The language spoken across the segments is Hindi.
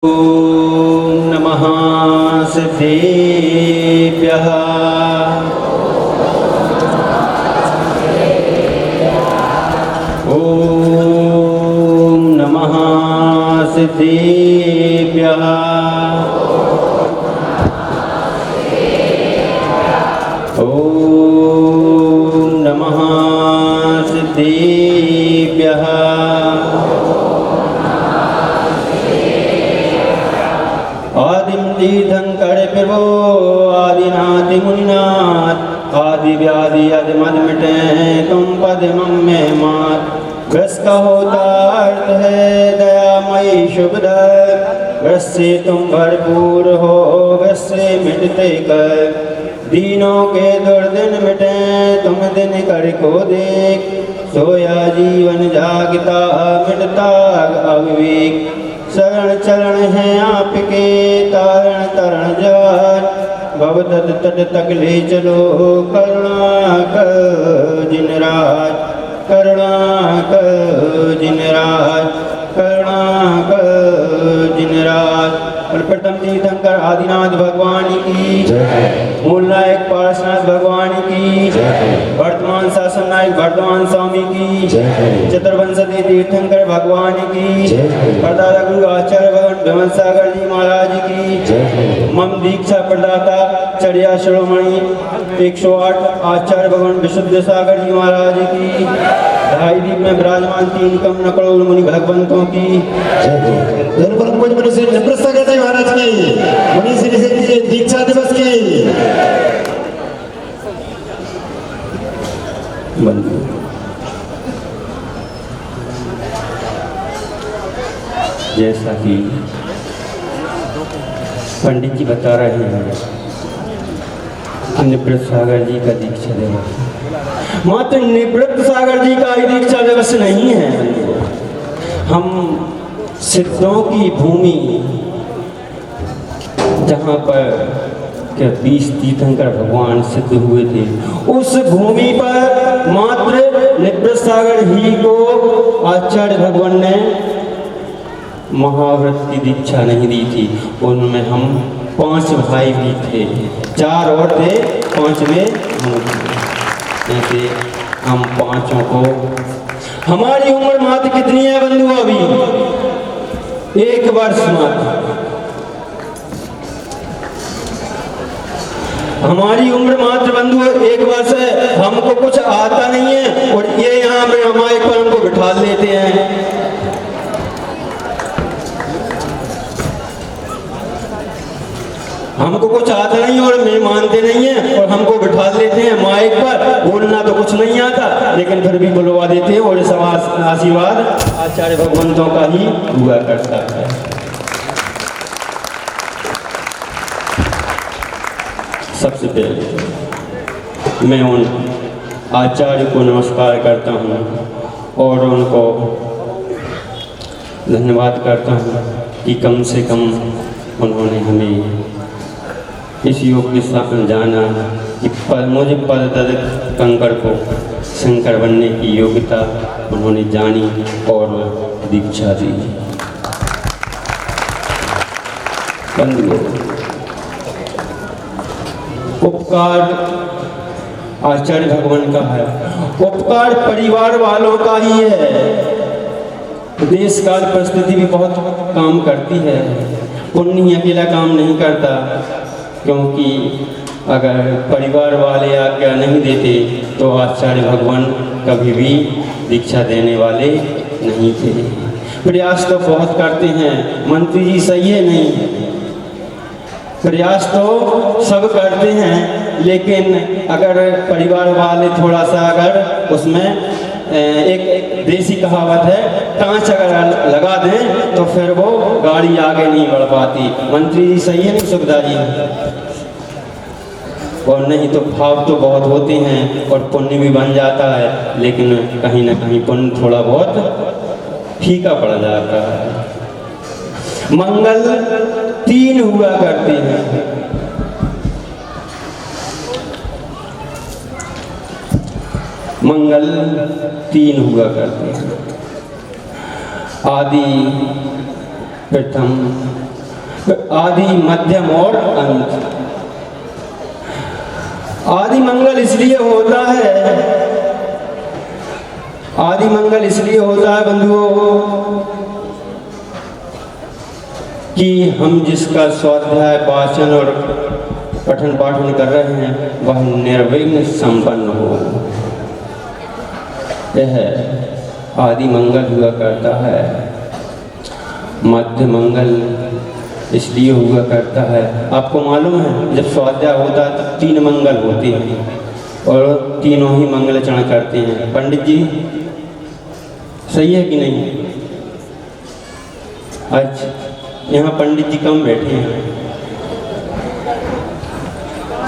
ओम नमः सिद्धेभ्यः। ओम नमः सिद्धेभ्यः। ओम नमः सिद्धेभ्यः। आदिम तीर्थंकर प्रभो आदिनाथ मुनिनाथ आदि व्याधि आदि मद मिटे तुम पद मम में मात। रस का होता अर्थ है दयामयी शुभद, रस से तुम भरपूर हो रस से मिटते कर। दीनों के दुर्दिन मिटे तुम दिन कर को देख, सोया जीवन जागता मिटता अविवेक। शरण चरण है आपके तारण तरण जवान, भव तट तट तक ले चलो करुणा कर जिन राज। करुणा कर जिन राज, करुणा कर जिन राज। और प्रथम तीर्थंकर आदिनाथ भगवान की जय, मूल नायक पार्श्वनाथ भगवान की जय, वर्तमान शासन नायक वर्तमान स्वामी की जय, चतुर्वंशती तीर्थंकर भगवान की जय, प्रदाता गुरु आचार्य भगवान भीमत सागर जी महाराज की जय, मम दीक्षा प्रदाता चर्या शिरोमणि 108 आचार्य भगवान विशुद्ध सागर जी महाराज की, ढाई दीप में विराजमान 3 करोड़ करोड़ मुनि भगवंतों की महाराज की मुनि श्री दीक्षा दिवस की। जैसा कि पंडित जी बता रहे हैं, निवृत्त सागर जी का दीक्षा दिवस मात्र निवृत्त सागर जी का ही दीक्षा दिवस नहीं है। हम सिद्धों की भूमि जहाँ पर क्या 20 तीर्थंकर भगवान सिद्ध हुए थे, उस भूमि पर मात्र निवृत्त सागर ही को आचार्य भगवान ने महाव्रत की दीक्षा नहीं दी थी। उनमें हम 5 भाई भी थे, 4 और थे, 5वें हम थे। ऐसे हम 5 को, हमारी उम्र मात्र कितनी है बंधु? अभी 1 वर्ष मात्र। हमारी उम्र मात्र बंधु 1 वर्ष है, हमको कुछ आता नहीं है और ये यहाँ पे हमारे पर हमको बिठा लेते हैं। हमको कुछ आता नहीं और मैं मानते नहीं है और हमको बिठा लेते हैं माइक पर। बोलना तो कुछ नहीं आता लेकिन फिर भी बुलवा देते हैं, और सब आशीर्वाद आचार्य भगवंतों का ही हुआ करता है। सबसे पहले मैं उन आचार्य को नमस्कार करता हूँ और उनको धन्यवाद करता हूँ कि कम से कम उन्होंने हमें इस योग के साथ जाना कि मुझे पद कंकर को शंकर बनने की योग्यता उन्होंने जानी और दीक्षा दी। उपकार आचार्य भगवान का है, उपकार परिवार वालों का ही है। देश काल परिस्थिति भी बहुत काम करती है, पुण्य अकेला काम नहीं करता, क्योंकि अगर परिवार वाले आज्ञा नहीं देते तो आचार्य भगवान कभी भी दीक्षा देने वाले नहीं थे। प्रयास तो बहुत करते हैं, मंत्री जी सही है नहीं, प्रयास तो सब करते हैं, लेकिन अगर परिवार वाले थोड़ा सा अगर उसमें एक देसी कहावत है, टाँच अगर लगा दें तो फिर वो गाड़ी आगे नहीं बढ़ पाती। मंत्री जी सही है नहीं सुविधा जी? और नहीं तो भाव तो बहुत होते हैं और पुण्य भी बन जाता है, लेकिन कहीं ना कहीं पुण्य थोड़ा बहुत फीका पड़ जाता है। मंगल 3 हुआ करते हैं, मंगल 3 हुआ करते हैं। आदि प्रथम आदि, मध्यम और अंत। आदि मंगल इसलिए होता है, आदि मंगल इसलिए होता है बंधुओं कि हम जिसका स्वाध्याय, वाचन और पठन पाठन कर रहे हैं वह निर्विघ्न संपन्न हो। यह आदि मंगल हुआ करता है। मध्य मंगल इसलिए हुआ करता है, आपको मालूम है जब स्वाध्याय होता है तो 3 मंगल होते हैं और तीनों ही मंगलाचरण करते हैं। पंडित जी सही है कि नहीं? अच्छा, यहाँ पंडित जी कम बैठे हैं,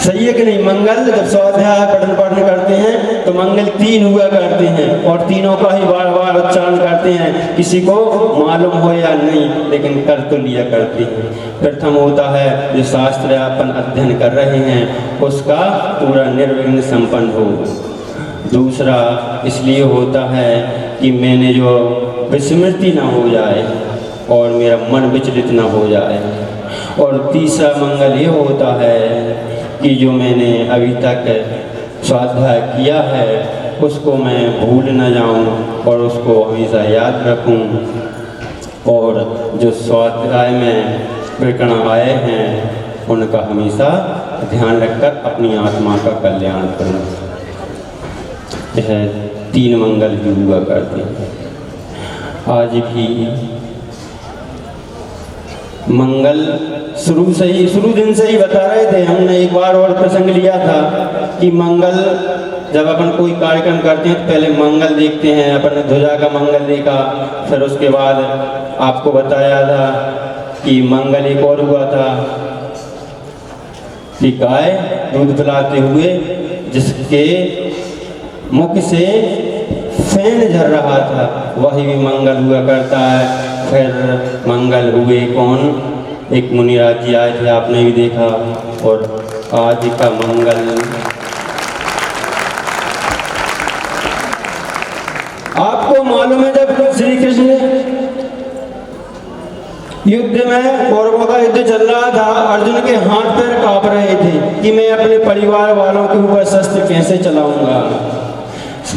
सही है कि नहीं? मंगल जब स्वाध्याय पठन पाठन करते हैं तो मंगल 3 हुआ करते हैं और तीनों का ही बार बार उच्चारण करते हैं, किसी को मालूम हो या नहीं लेकिन कर तो लिया करते हैं। प्रथम होता है जो शास्त्र अपन अध्ययन कर रहे हैं उसका पूरा निर्विघ्न संपन्न हो। दूसरा इसलिए होता है कि मैंने जो विस्मृति ना हो जाए और मेरा मन विचलित ना हो जाए। और तीसरा मंगल ये होता है कि जो मैंने अभी तक स्वाध्याय किया है उसको मैं भूल न जाऊं और उसको हमेशा याद रखूं, और जो स्वाध्याय में विकर्ण आए हैं उनका हमेशा ध्यान रखकर अपनी आत्मा का कल्याण करूं। यह 3 मंगल भी हुआ करते हैं। आज भी मंगल शुरू दिन से ही बता रहे थे। हमने एक बार और प्रसंग लिया था कि मंगल जब अपन कोई कार्यक्रम करते हैं तो पहले मंगल देखते हैं। अपन ने ध्वजा का मंगल देखा, फिर उसके बाद आपको बताया था कि मंगल एक और हुआ था कि गाय दूध पिलाते हुए जिसके मुख से फैन झर रहा था वही भी मंगल हुआ करता है। फिर मंगल हुए कौन? एक मुनिराज जी आए थे, आपने भी देखा। और आज का मंगल आपको मालूम है जब श्री कृष्ण युद्ध में कौरवों का युद्ध चल रहा था, अर्जुन के हाथ पैर कांप रहे थे कि मैं अपने परिवार वालों के ऊपर शस्त्र कैसे चलाऊंगा,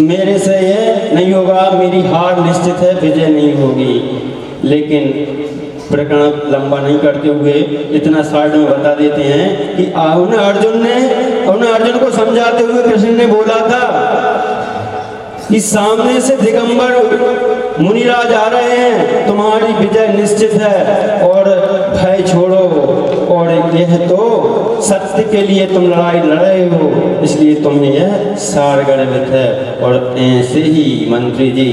मेरे से ये नहीं होगा, मेरी हार निश्चित है, विजय नहीं होगी। लेकिन प्रकरण लंबा नहीं करते हुए इतना साइड में बता देते हैं कि उन्हें अर्जुन को समझाते हुए कृष्ण ने बोला था कि सामने से दिगंबर मुनिराज आ रहे हैं, तुम्हारी विजय निश्चित है और भय छोड़ो, और यह तो सत्य के लिए तुम लड़ाई लड़ रहे हो, इसलिए तुम्हें यह सार गर्भित है। और ऐसे ही मंत्री जी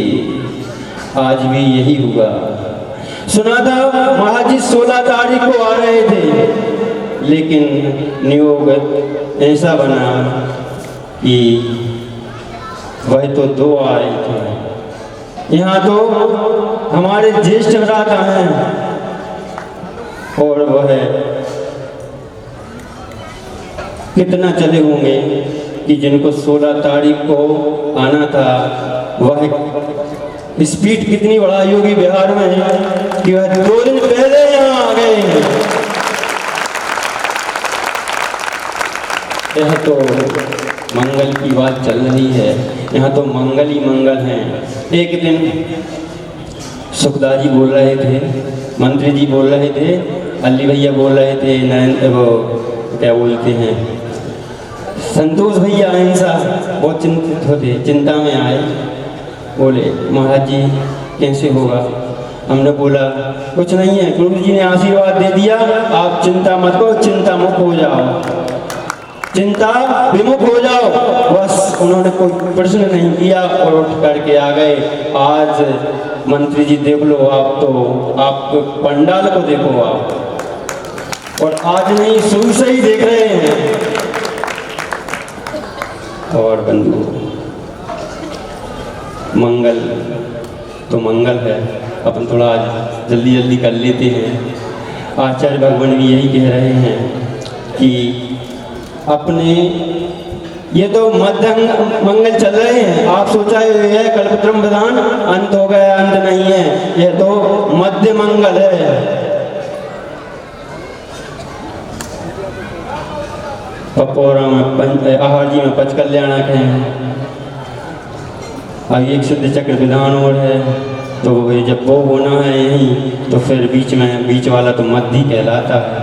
आज भी यही हुआ। सुना था महाराज जी 16 तारीख को आ रहे थे, लेकिन नियोग ऐसा बना कि वह तो 2 आए थे। यहाँ तो हमारे ज्येष्ठ भ्राता हैं और वह कितना चले होंगे कि जिनको 16 तारीख को आना था वह स्पीड कितनी बढ़ाई होगी बिहार में कि वह 2 दिन पहले यहाँ आ गए हैं। यह तो मंगल की बात चल रही है, यहाँ तो मंगल ही मंगल हैं। एक दिन सुखदास जी बोल रहे थे, मंत्री जी बोल रहे थे, अली भैया बोल रहे थे, नरेंद्र वो क्या बोलते हैं संतोष भैया अहिंसा बहुत चिंतित होते, चिंता में आए। बोले महाराज जी कैसे होगा? हमने बोला कुछ नहीं है, गुरु जी ने आशीर्वाद दे दिया, आप चिंता मत करो, चिंता मुक्त हो जाओ, चिंता विमुख हो जाओ। बस उन्होंने कोई प्रश्न नहीं किया और उठ करके आ गए। आज मंत्री जी देख लो, आप तो आप पंडाल को देखो आप, और आज नहीं शुरू से ही देख रहे हैं। और बंधु मंगल तो मंगल है, अपन थोड़ा आज जल्दी जल्दी कर लेते हैं। आचार्य भगवान भी यही कह रहे हैं कि अपने ये तो मध्य मंगल चल रहे हैं, आप सोचा है कल्पत्रम विधान अंत हो गया, अंत नहीं है, यह तो मध्य मंगल है। पपोरा में आहार जी में पच कल्याणक हैं। अब एक सिद्ध चक्र विधान और है, तो जब वो होना है यहीं तो फिर बीच वाला तो मध्य ही कहलाता है।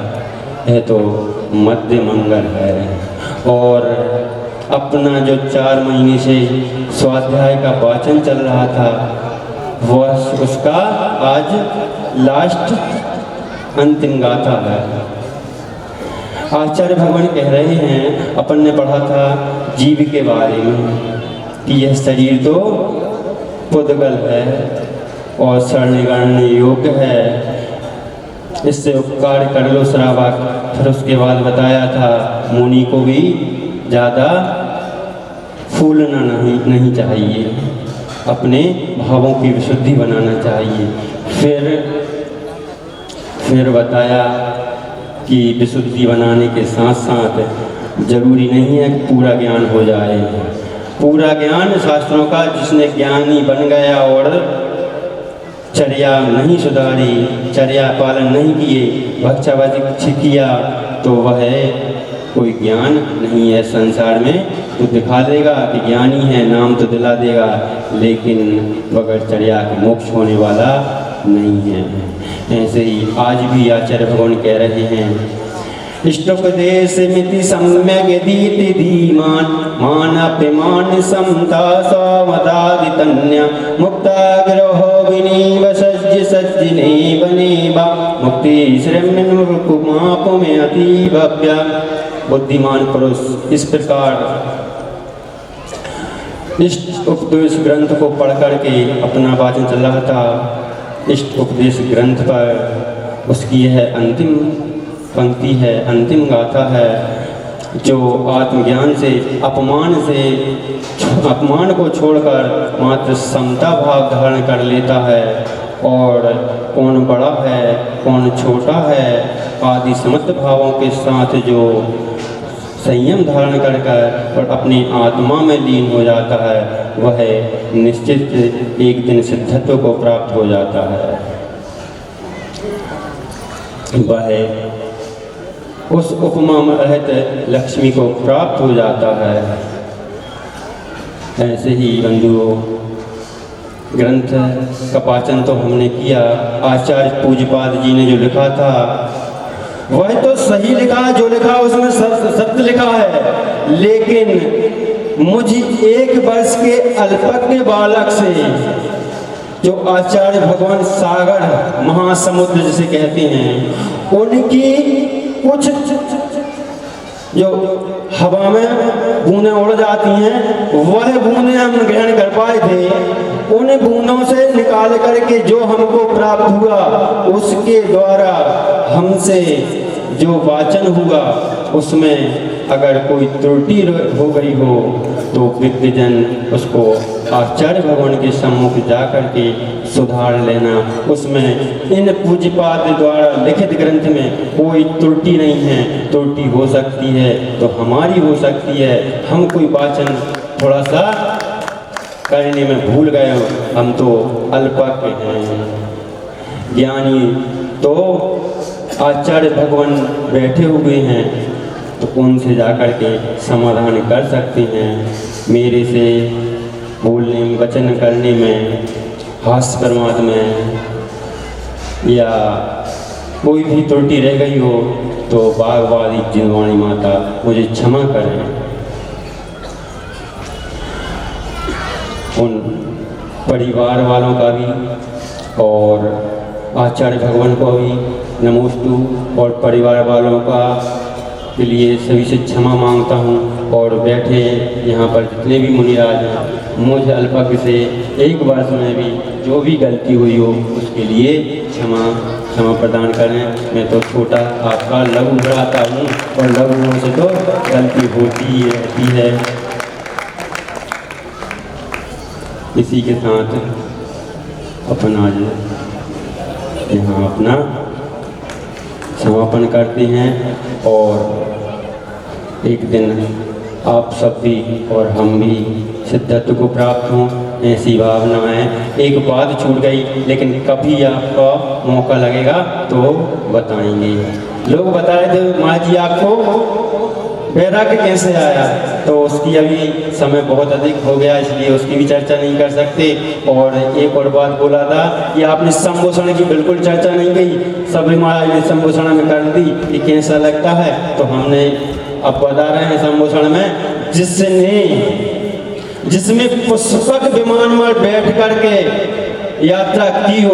यह तो मध्य मंगल है। और अपना जो 4 महीने से स्वाध्याय का वाचन चल रहा था वह उसका आज लास्ट अंतिम गाथा है। आचार्य भगवान कह रहे हैं, अपन ने पढ़ा था जीव के बारे में कि यह शरीर तो पुद्गल है और शरणगण योग्य है, इससे उपकार कर लो श्रावक। फिर उसके बाद बताया था मुनि को भी ज़्यादा फूलना नहीं चाहिए, अपने भावों की विशुद्धि बनाना चाहिए। फिर बताया कि विशुद्धि बनाने के साथ साथ जरूरी नहीं है कि पूरा ज्ञान हो जाए। पूरा ज्ञान शास्त्रों का जिसने ज्ञानी बन गया और चर्या नहीं सुधारी, चर्या पालन नहीं किए, भक्षावादी किया, तो वह कोई ज्ञान नहीं है संसार में। तो दिखा देगा कि ज्ञानी है, नाम तो दिला देगा, लेकिन बगैर चर्या के मोक्ष होने वाला नहीं है। ऐसे ही आज भी आचार्य भगवान कह रहे हैं, इष्टोपदेश मिति सम्यक दीति धीमान मानापिमान समता सावधादितन्या मुक्ताग्रहो विनीव सज्ज सज्जिने बनेवा मुक्ति श्रमनुकुमाप में अतीभव्या। बुद्धिमान पुरुष इस प्रकार इष्ट उपदेश ग्रंथ को पढ़ करके अपना वाचन चल रहा था। इष्ट उपदेश ग्रंथ पर उसकी यह अंतिम पंक्ति है, अंतिम गाथा है, जो आत्मज्ञान से अपमान को छोड़कर मात्र समता भाव धारण कर लेता है और कौन बड़ा है कौन छोटा है आदि समस्त भावों के साथ जो संयम धारण कर और अपनी आत्मा में लीन हो जाता है, वह निश्चित एक दिन सिद्धत्व को प्राप्त हो जाता है। वह उस उपमा में रहते लक्ष्मी को प्राप्त हो जाता है। ऐसे ही बंधुओं, ग्रंथ का वाचन तो हमने किया। आचार्य पूज्यपाद जी ने जो लिखा था वह तो सही लिखा, जो लिखा उसमें सत्य लिखा है, लेकिन मुझे 1 वर्ष के अल्पज्ञ बालक से जो आचार्य भगवान सागर महासमुद्र जिसे कहते हैं, उनकी कुछ जो हवा में बूंदें उड़ जाती हैं, वह बूंदें हम ग्रहण कर पाए थे। उन बूंदों से निकाल करके जो हमको प्राप्त हुआ, उसके द्वारा हमसे जो वाचन हुआ उसमें अगर कोई त्रुटि हो गई हो तो विज्ञजन उसको आचार्य भगवान के सम्मुख जा करके सुधार लेना। उसमें इन पूज्यपाद द्वारा लिखित ग्रंथ में कोई त्रुटि नहीं है। त्रुटि हो सकती है तो हमारी हो सकती है, हम कोई वाचन थोड़ा सा करने में भूल गए, हम तो अल्पज्ञ हैं। ज्ञानी तो आचार्य भगवान बैठे हुए हैं, तो उनसे जाकर के समाधान कर सकते हैं। मेरे से बोलने में, वचन करने में, हास्य प्रमाद में या कोई भी त्रुटि रह गई हो तो बागवादी जिनवाणी माता मुझे क्षमा करें। उन परिवार वालों का भी और आचार्य भगवान को भी नमोस्तु, और परिवार वालों का के लिए सभी से क्षमा मांगता हूँ। और बैठे यहाँ पर जितने भी मुनिराज हैं, मुझे अल्पज्ञ से 1 वर्ष में भी जो भी गलती हुई हो उसके लिए क्षमा प्रदान करें। मैं तो छोटा आपका लघु बढ़ाता हूँ और लघुओं से तो गलती होती ही रहती है। इसी के साथ अपन आज यहाँ अपना समापन करते हैं और एक दिन आप सब भी और हम भी सिद्धत्व को प्राप्त हों, ऐसी भावना है। एक बात छूट गई, लेकिन कभी आपका मौका लगेगा तो बताएंगे। लोग बताए थे माँ जी आपको वैराग्य कैसे आया, तो उसकी अभी समय बहुत अधिक हो गया इसलिए उसकी भी चर्चा नहीं कर सकते। और एक और बात बोला था कि आपने संभूषण की बिल्कुल चर्चा नहीं की, सबरी महाराज ने संभूषण में कर दी कि कैसा लगता है, तो हमने अब बता रहे हैं संभूषण में जिसमें पुष्पक विमान में बैठ करके यात्रा की हो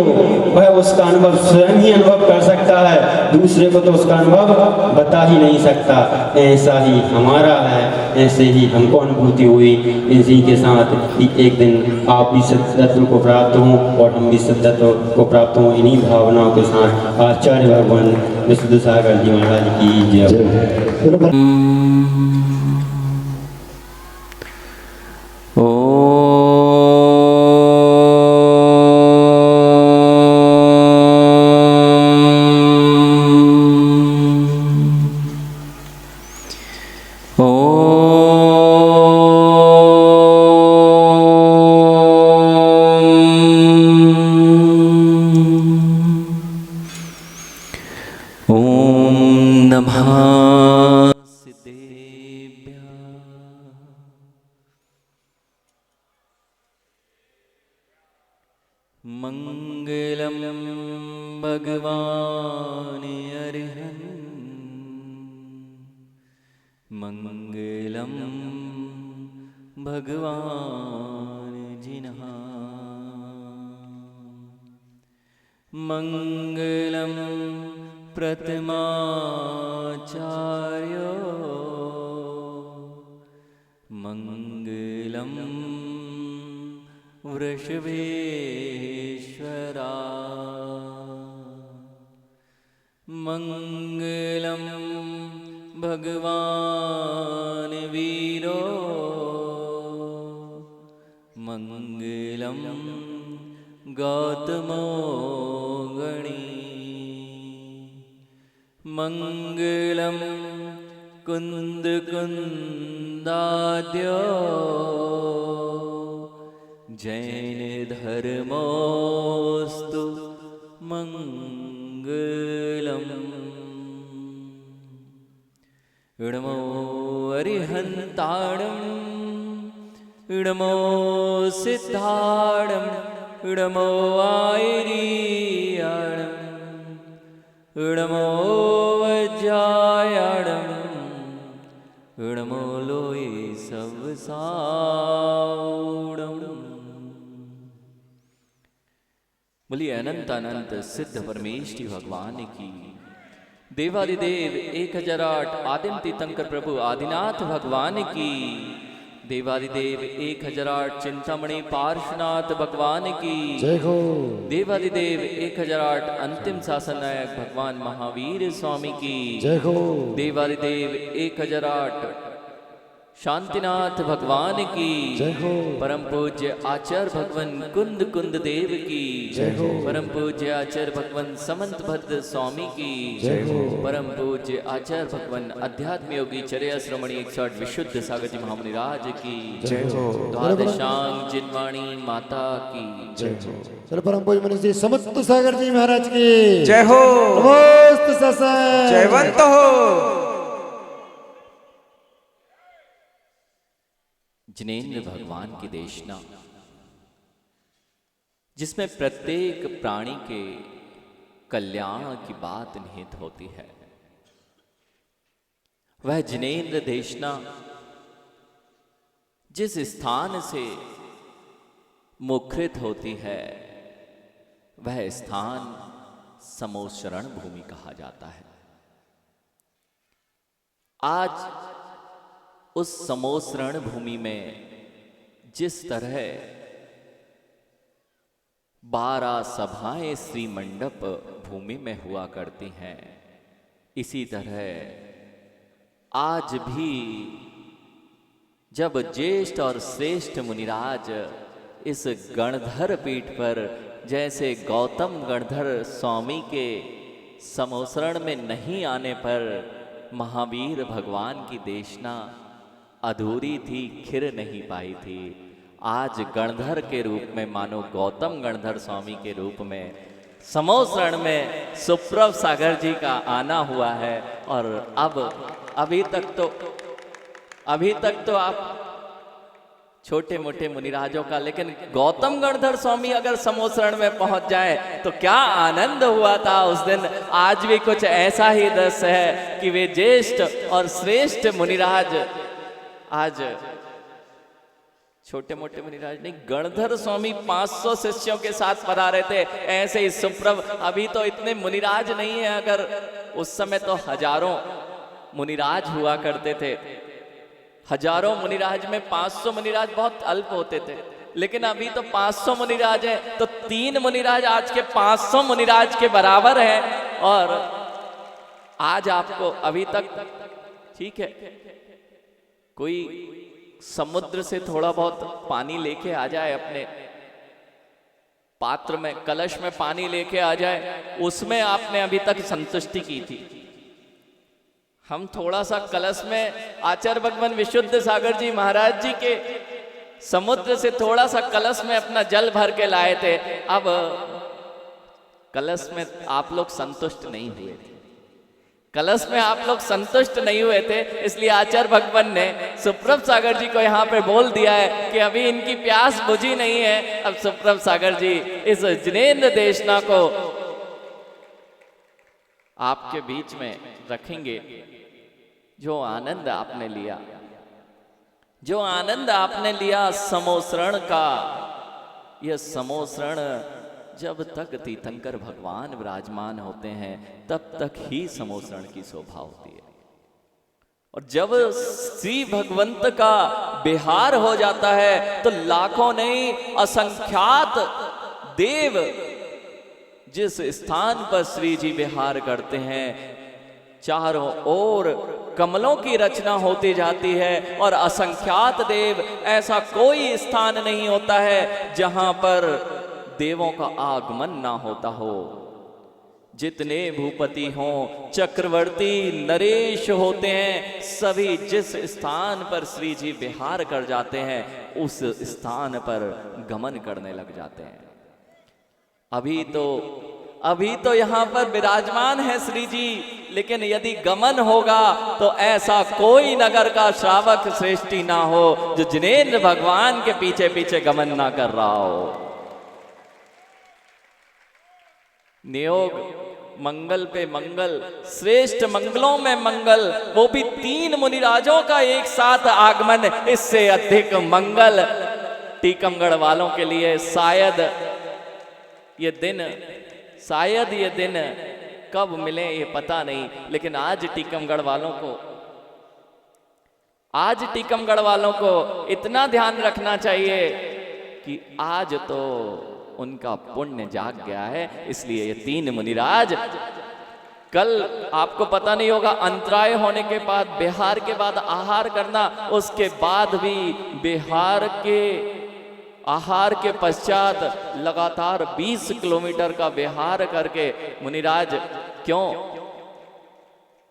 वह उसका अनुभव स्वयं ही अनुभव कर सकता है, दूसरे को तो उसका अनुभव बता ही नहीं सकता। ऐसा ही हमारा है, ऐसे ही हमको अनुभूति हुई इसी के साथ कि एक दिन आप भी सिद्धत्व को प्राप्त हों और हम भी सिद्धत्व को प्राप्त हों। इन्हीं भावनाओं के साथ आचार्य भगवान विशुद्ध सागर जी महाराज की जय। मंगलम भगवान अरिहं मंगलम भगवान जिनः मंगलम प्रथमाचार्यो मंगलम वृषभेश्वरा मंगलम भगवान वीरो मंगलम गौतमो गणी मंगलम कुंद कुंदाद्यो जैन धर्मोस्तु मंगलम इडमो अरिहंताणं इडमो सिद्धाणं इडमो आयरीयाणं इडमो वज्रायाणं इडमो लोये सवसावणं। बोलिए अनंत अनंत सिद्ध परमेश्वरी भगवान की। देवादिदेव 1008 आदिम तीर्थंकर प्रभु आदिनाथ भगवान की। देवादिदेव 1008 चिंतामणि पार्श्वनाथ भगवान की जय हो। देवादिदेव 1008 अंतिम शासन नायक भगवान महावीर स्वामी की जय हो। देवादिदेव 1008 शांतिनाथ भगवान की जय हो। परम पूज्य आचार्य भगवान कुंद कुंद देव की जय हो। परम पूज्य आचार्य भगवान समंत भद्र स्वामी की जय हो। परम पूज्य आचार्य भगवान अध्यात्म योगी चर्या श्रमणी 108 विशुद्ध सागर जी महामुनिराज की जय हो। द्वादशांग जिनवाणी माता की जय हो। चलो परम पूज्य मनीष जी समस्त सागर जी महाराज की जय हो। नमोस्त सत्संग जयवंत हो। जिनेन्द्र भगवान की देशना जिसमें प्रत्येक प्राणी के कल्याण की बात निहित होती है, वह जिनेन्द्र देशना जिस स्थान से मुखरित होती है वह स्थान समोशरण भूमि कहा जाता है। आज उस समोशरण भूमि में जिस तरह 12 सभाएं श्री मंडप भूमि में हुआ करती हैं, इसी तरह आज भी जब ज्येष्ठ और श्रेष्ठ मुनिराज इस गणधर पीठ पर जैसे गौतम गणधर स्वामी के समोशरण में नहीं आने पर महावीर भगवान की देशना अधूरी थी, खिर नहीं पाई थी, आज गणधर के रूप में मानो गौतम गणधर स्वामी के रूप में समोशरण में सुप्रभ सागर जी का आना हुआ है। और अब अभी तक तो अभी तक तो आप छोटे मोटे मुनिराजों का, लेकिन गौतम गणधर स्वामी अगर समोसरण में पहुंच जाए तो क्या आनंद हुआ था उस दिन। आज भी कुछ ऐसा ही दृश्य है कि वे ज्येष्ठ और श्रेष्ठ मुनिराज आज छोटे मोटे मुनिराज नहीं, गणधर स्वामी 500 शिष्यों के साथ पधारे थे। ऐसे ही सुप्रभ, अभी तो इतने मुनिराज नहीं है, अगर उस समय तो हजारों मुनिराज हुआ करते थे। हजारों मुनिराज में 500 मुनिराज बहुत अल्प होते थे, लेकिन अभी तो 500 मुनिराज है, तो 3 मुनिराज आज के 500 मुनिराज के बराबर है। और आज आपको अभी तक ठीक है, कोई समुद्र से थोड़ा बहुत पानी लेके आ जाए, अपने पात्र में, कलश में पानी लेके आ जाए, उसमें आपने अभी तक संतुष्टि की थी। हम थोड़ा सा कलश में आचार्य भगवान विशुद्ध सागर जी महाराज जी के समुद्र से थोड़ा सा कलश में अपना जल भर के लाए थे। अब कलश में आप लोग संतुष्ट नहीं हुए थे, कलश में आप लोग संतुष्ट नहीं हुए थे, इसलिए आचार्य भगवान ने सुप्रभ सागर जी को यहाँ पे बोल दिया है कि अभी इनकी प्यास बुझी नहीं है। अब सुप्रभ सागर जी इस जिनेंद्र देशना को आपके बीच में रखेंगे। जो आनंद आपने लिया, जो आनंद आपने लिया समोसरण का, यह समोसरण जब तक तीर्थंकर भगवान विराजमान होते हैं तब तक ही समोसरण की शोभा होती है। और जब श्री भगवंत का बिहार हो जाता है तो लाखों नहीं असंख्यात देव जिस स्थान पर श्री जी विहार करते हैं, चारों ओर कमलों की रचना होती जाती है और असंख्यात देव, ऐसा कोई स्थान नहीं होता है जहां पर देवों का आगमन ना होता हो। जितने भूपति हों, चक्रवर्ती, नरेश होते हैं, सभी जिस स्थान पर श्री जी विहार कर जाते हैं उस स्थान पर गमन करने लग जाते हैं। अभी तो यहाँ पर विराजमान है श्री जी, लेकिन यदि गमन होगा तो ऐसा कोई नगर का श्रावक श्रेष्ठी ना हो जो जिनेंद्र भगवान के पीछे पीछे गमन ना कर रहा हो। नियोग मंगल पे मंगल, श्रेष्ठ मंगलों में मंगल, वो भी 3 मुनिराजों का एक साथ आगमन, इससे अधिक मंगल टीकमगढ़ वालों के लिए शायद ये दिन कब मिले ये पता नहीं, लेकिन आज टीकमगढ़ वालों को इतना ध्यान रखना चाहिए कि आज तो उनका पुण्य जाग गया है। इसलिए ये 3 मुनिराज, कल आपको पता नहीं होगा, अंतराय होने के बाद, बिहार के बाद आहार करना, उसके बाद भी बिहार के आहार के पश्चात लगातार 20 किलोमीटर का विहार करके मुनिराज, क्यों,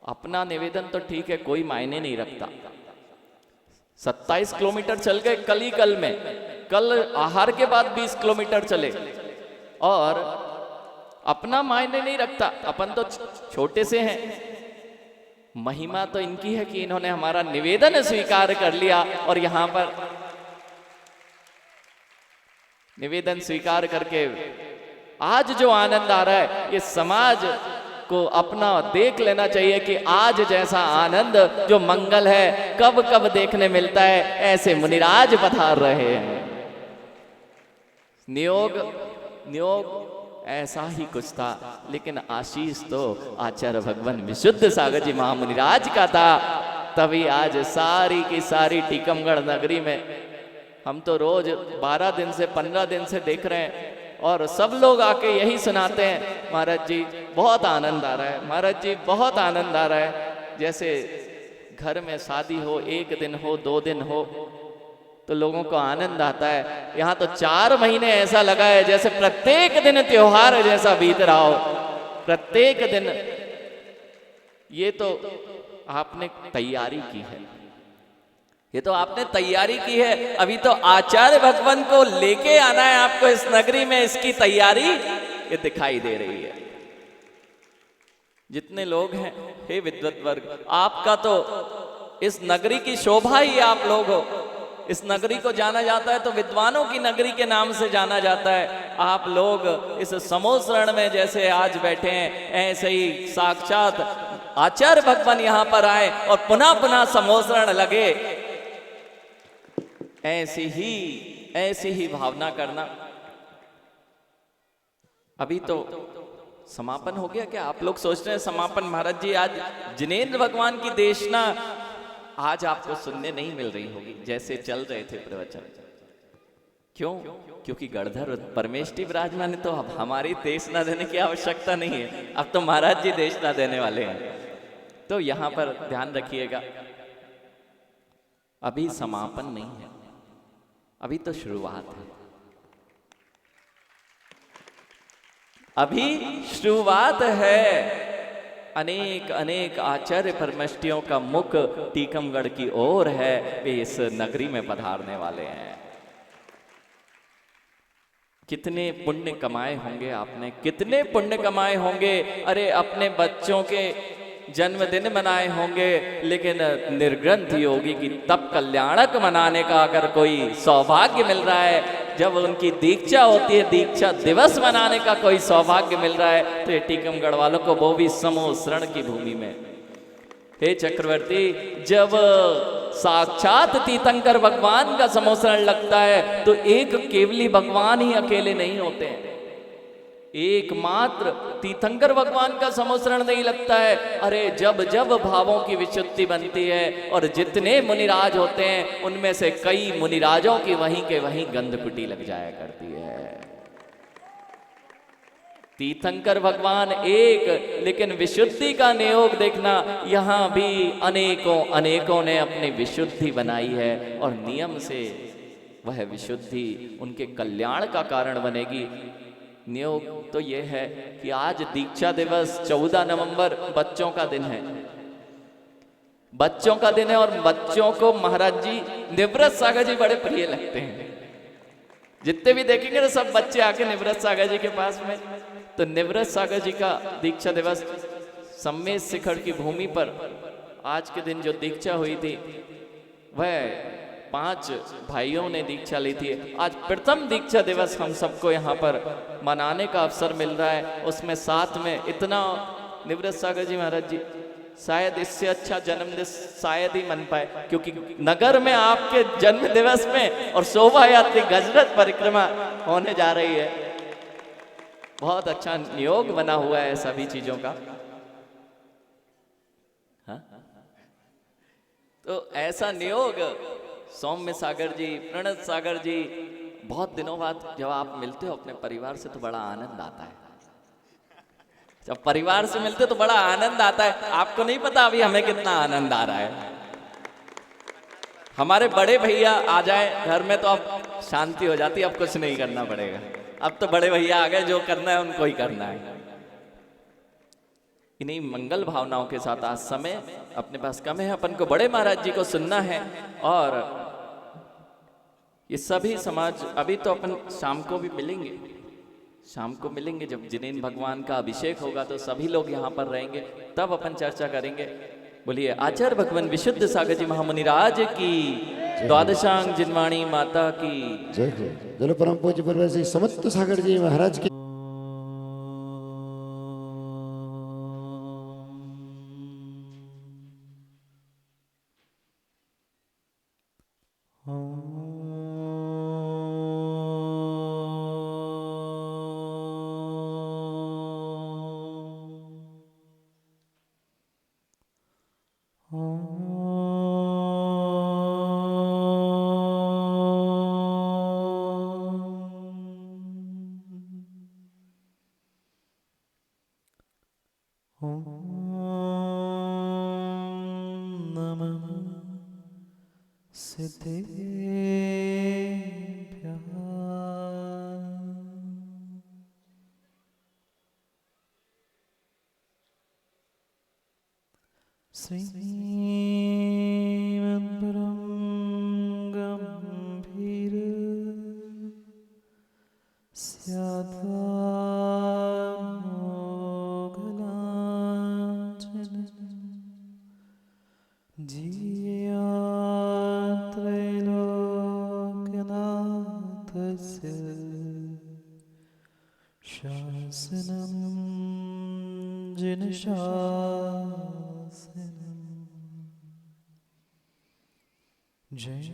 अपना निवेदन तो ठीक है, कोई मायने नहीं रखता। 27 किलोमीटर चल गए कल में, कल आहार के बाद 20 किलोमीटर चले, और अपना मायने नहीं रखता। अपन तो छोटे से हैं, महिमा तो इनकी है कि इन्होंने हमारा निवेदन स्वीकार कर लिया, और यहां पर निवेदन स्वीकार करके आज जो आनंद आ रहा है, ये समाज को अपना देख लेना चाहिए कि आज जैसा आनंद जो मंगल है कब कब देखने मिलता है। ऐसे मुनिराज पधार रहे हैं। नियोग ऐसा ही कुछ था, लेकिन आशीष तो आचार्य भगवान विशुद्ध सागर जी महामुनिराज का था। तभी आज सारी की सारी टीकमगढ़ नगरी में हम तो रोज 12 दिन से 15 दिन से देख रहे हैं, और सब लोग आके यही सुनाते हैं, महाराज जी बहुत आनंद आ रहा है, महाराज जी बहुत आनंद आ रहा है। जैसे घर में शादी हो, 1 दिन हो, 2 दिन हो, तो लोगों को आनंद आता है। यहाँ तो 4 महीने ऐसा लगा है जैसे प्रत्येक दिन त्योहार जैसा बीत रहा हो, प्रत्येक दिन। ये तो आपने तैयारी की है, ये तो आपने तैयारी की है। अभी तो आचार्य भगवान को लेके आना है आपको इस नगरी में, इसकी तैयारी ये दिखाई दे रही है। जितने लोग हैं, हे विद्वत वर्ग, आपका तो इस नगरी की शोभा ही आप लोग हो। इस नगरी को जाना जाता है तो विद्वानों की नगरी के नाम से जाना जाता है। आप लोग इस समोसरण में जैसे आज बैठे हैं, ऐसे ही साक्षात आचार्य भगवान यहां पर आए और पुनः पुनः समोसरण लगे, ऐसी ही भावना करना। अभी तो समापन हो गया क्या? आप लोग सोच रहे हैं समापन? महाराज जी आज जिनेंद्र भगवान की देशना आज आपको सुनने नहीं मिल रही होगी जैसे चल रहे थे प्रवचन। क्यों? क्योंकि गणधर परमेष्टि विराजमान है, तो अब हमारी देशना देने की आवश्यकता नहीं है, अब तो महाराज जी देशना देने वाले हैं। तो यहां पर ध्यान रखिएगा, अभी समापन नहीं है, अभी तो शुरुआत है। अभी शुरुआत है। अनेक अनेक आचार्य परमष्टियों का मुख टीकमगढ़ की ओर है, वे इस नगरी में पधारने वाले हैं। कितने पुण्य कमाए होंगे आपने, कितने पुण्य कमाए होंगे। अरे अपने बच्चों के जन्मदिन मनाए होंगे, लेकिन निर्ग्रंथ योगी की तप कल्याणक मनाने का अगर कोई सौभाग्य मिल रहा है, जब उनकी दीक्षा होती है, दीक्षा दिवस मनाने का कोई सौभाग्य मिल रहा है, तो ये टीकमगढ़ वालों को, वो भी समोसरण की भूमि में। हे चक्रवर्ती, जब साक्षात तीर्थंकर भगवान का समोसरण लगता है तो एक केवली भगवान ही अकेले नहीं होते हैं, एकमात्र तीर्थंकर भगवान का समोसरण नहीं लगता है। अरे जब जब भावों की विशुद्धि बनती है और जितने मुनिराज होते हैं उनमें से कई मुनिराजों की वहीं के वहीं गंधकुटी लग जाया करती है। तीर्थंकर भगवान एक, लेकिन विशुद्धि का नियोग देखना, यहां भी अनेकों ने अपनी विशुद्धि बनाई है और नियम से वह विशुद्धि उनके कल्याण का कारण बनेगी। नियोग तो यह है कि आज दीक्षा दिवस 14 नवंबर बच्चों का दिन है, बच्चों का दिन है, और बच्चों को महाराज जी निवृत सागर जी बड़े प्रिय लगते हैं। जितने भी देखेंगे ना सब बच्चे आके निवृत सागर जी के पास में, तो निवृत सागर जी का दीक्षा दिवस सम्मेद शिखर की भूमि पर आज के दिन जो दीक्षा हुई थी, वह 5 भाइयों ने दीक्षा ली थी। आज प्रथम दीक्षा दिवस हम सबको यहाँ पर मनाने का अवसर मिल रहा है। उसमें साथ में इतना निवृत सागर जी महाराज जी, शायद इससे अच्छा जन्मदिन शायद ही मन पाए, क्योंकि नगर में आपके जन्म दिवस में और शोभा यात्री गजरथ परिक्रमा होने जा रही है। बहुत अच्छा नियोग बना हुआ है सभी चीजों का। हाँ? तो ऐसा नियोग सौम्य सागर जी, प्रणत सागर जी, बहुत दिनों बाद जब आप मिलते हो अपने परिवार से तो बड़ा आनंद आता है। जब परिवार से मिलते तो बड़ा आनंद आता है। आपको नहीं पता अभी हमें कितना आनंद आ रहा है। हमारे बड़े भैया आ जाए घर में तो अब शांति हो जाती है, अब कुछ नहीं करना पड़ेगा। अब तो बड़े भैया आ गए, जो करना है उनको ही करना है। इन्हीं मंगल भावनाओं के साथ आज समय अपने पास कम है, अपन को बड़े महाराज जी को सुनना है। और ये सभी समाज, अभी तो अपन शाम को भी मिलेंगे, शाम को मिलेंगे जब जिनेंद्र भगवान का अभिषेक होगा तो सभी लोग यहाँ पर रहेंगे, तब अपन चर्चा करेंगे। बोलिए आचार्य भगवान विशुद्ध सागर जी महामुनिराज की, द्वादशांग जिनवाणी माता की जय हो। जल परम पूज्य परम श्री समस्त सागर जी महाराज की। त्रैलोक्यनाथस्य शासनं जिनशासनम् जय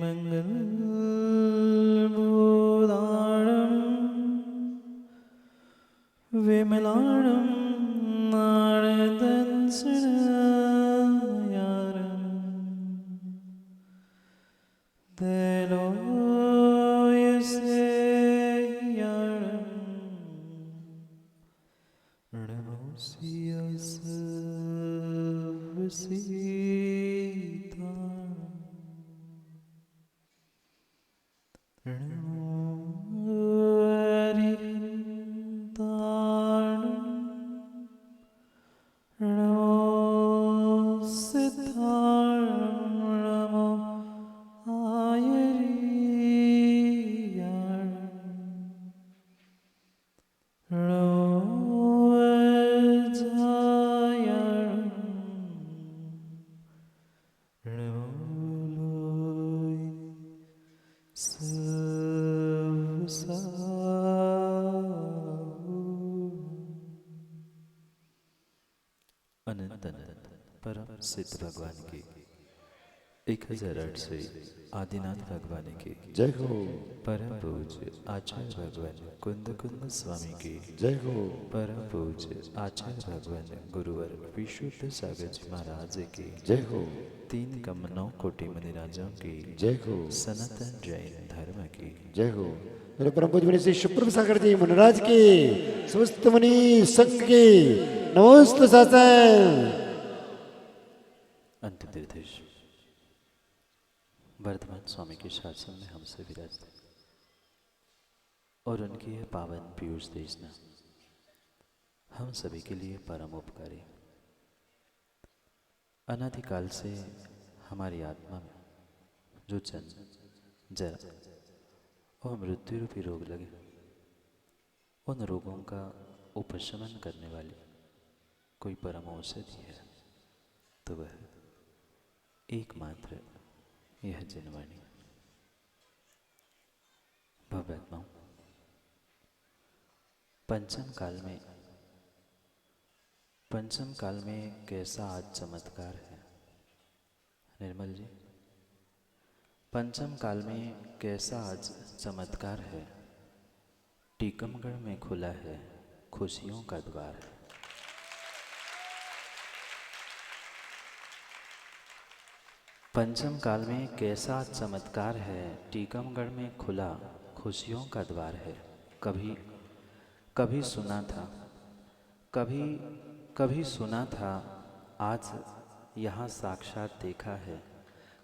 मङ्गलबोधारणं विमलाणं नारदंसनयारं दैलोयसेयारं अनंत अनंत परम सिद्ध भगवान की 1008 से आदिनाथ भगवान की जय हो। परम पूज्य आचार्य भगवान कुंद कुंद स्वामी की जय हो। परम पूज्य आचार्य भगवान गुरुवर विशुद्ध सागर जी महाराज की जय हो। 3 कम 9 कोटि मुनिराजों की जय हो। सनातन जैन धर्म की जय हो। मेरे परम पूज्य मुनि श्री शुभ्र सागर जी मुनिराज की समस्त मुनि संघ की नमोस्तु शासन। अंत निर्देश वर्धमान स्वामी के शासन में हमसे विराजते और उनकी यह पावन पीयूष देशना हम सभी के लिए परम उपकारी। अनादिकाल से हमारी आत्मा में जो जन्म जरा और मृत्यु रूपी रोग लगे, उन रोगों का उपशमन करने वाली कोई परम औषधि है तो वह एकमात्र यह जनवाणी। भव्यात्माओं, पंचम काल में कैसा आज चमत्कार है निर्मल जी। पंचम काल में कैसा आज चमत्कार है। टीकमगढ़ में खुला है खुशियों का द्वार है। पंचम काल में कैसा चमत्कार है। टीकमगढ़ में खुला खुशियों का द्वार है। कभी सुना था, कभी सुना था, आज यहाँ साक्षात देखा है।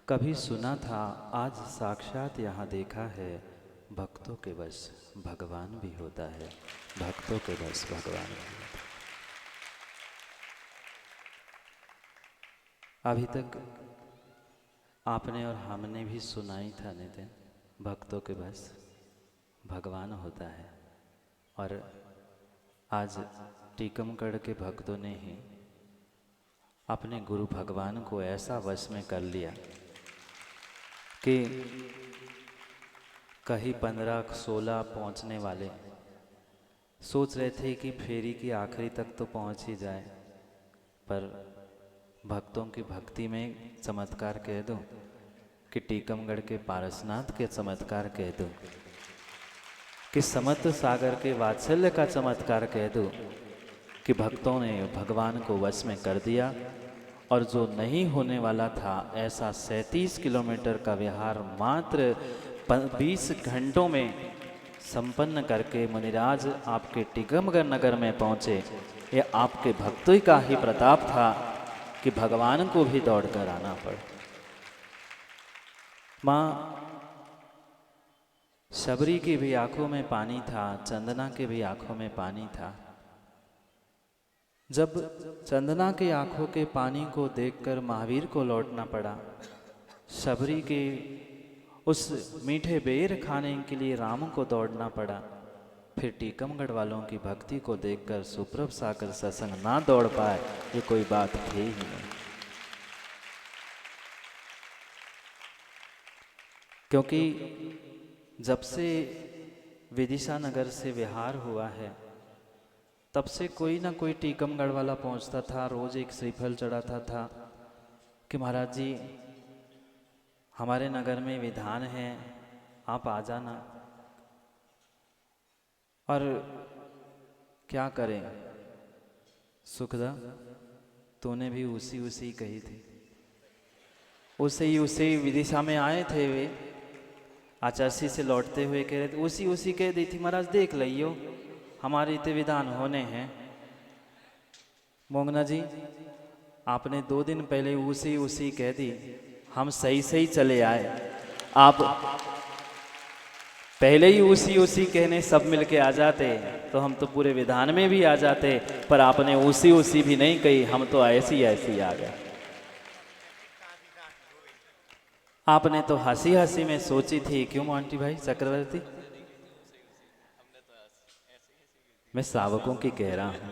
कभी सुना था, आज साक्षात यहाँ देखा है। भक्तों के वश भगवान भी होता है, भक्तों के वश भगवान भी होता है। अभी तक आपने और हमने भी सुना ही था नितिन, भक्तों के बस भगवान होता है। और आज टीकमगढ़ के भक्तों ने ही अपने गुरु भगवान को ऐसा वश में कर लिया कि कहीं 15-16 पहुंचने वाले सोच रहे थे कि फेरी की आखिरी तक तो पहुंच ही जाए, पर भक्तों की भक्ति में चमत्कार कह दो कि टीकमगढ़ के पारसनाथ के चमत्कार कह दो कि समुद्र सागर के वात्सल्य का चमत्कार कह दो कि भक्तों ने भगवान को वश में कर दिया। और जो नहीं होने वाला था ऐसा 37 किलोमीटर का विहार मात्र 20 घंटों में संपन्न करके मुनिराज आपके टीकमगढ़ नगर में पहुँचे। ये आपके भक्तों का ही प्रताप था कि भगवान को भी दौड़ कर आना पड़ा। माँ शबरी की भी आंखों में पानी था, चंदना के भी आंखों में पानी था। जब चंदना के आंखों के पानी को देखकर महावीर को लौटना पड़ा, शबरी के उस मीठे बेर खाने के लिए राम को दौड़ना पड़ा, फिर टीकमगढ़ वालों की भक्ति को देखकर सुप्रभ सागर सत्संग ना दौड़ पाए, ये कोई बात थी ही नहीं। क्योंकि जब से विदिशा नगर से विहार हुआ है तब से कोई ना कोई टीकमगढ़ वाला पहुंचता था, रोज एक श्रीफल चढ़ाता था कि महाराज जी हमारे नगर में विधान है, आप आ जाना। और क्या करें सुखदा, तूने भी उसी कही थी, उसे विदिशा में आए थे वे, आचार्य से लौटते हुए कह रहे थे उसी कह दी थी महाराज देख लियो हमारे इतने विधान होने हैं। मोंगना जी आपने 2 दिन पहले उसी कह दी, हम सही चले आए, आप पहले ही उसी कहने सब मिलके आ जाते तो हम तो पूरे विधान में भी आ जाते, पर आपने उसी भी नहीं कही, हम तो ऐसी आ गए। आपने तो हंसी में सोची थी, क्यों आंटी भाई चक्रवर्ती? मैं सावकों की कह रहा हूं,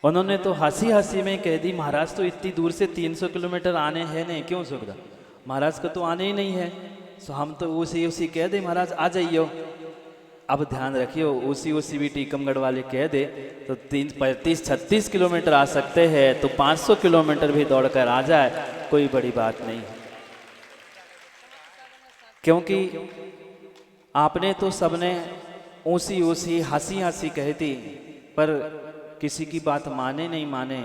उन्होंने तो हंसी में कह दी महाराज तो इतनी दूर से 300 किलोमीटर आने हैं नहीं, क्यों सुखदा महाराज को तो आने ही नहीं है, तो हम तो उसी कह दे महाराज आ जाइयो। अब ध्यान रखियो उसी भी टीकमगढ़ वाले कह दे तो 35-36 किलोमीटर आ सकते हैं, तो 500 किलोमीटर भी दौड़कर आ जाए कोई बड़ी बात नहीं, क्योंकि आपने तो सबने उसी हंसी कहती, पर किसी की बात माने नहीं माने,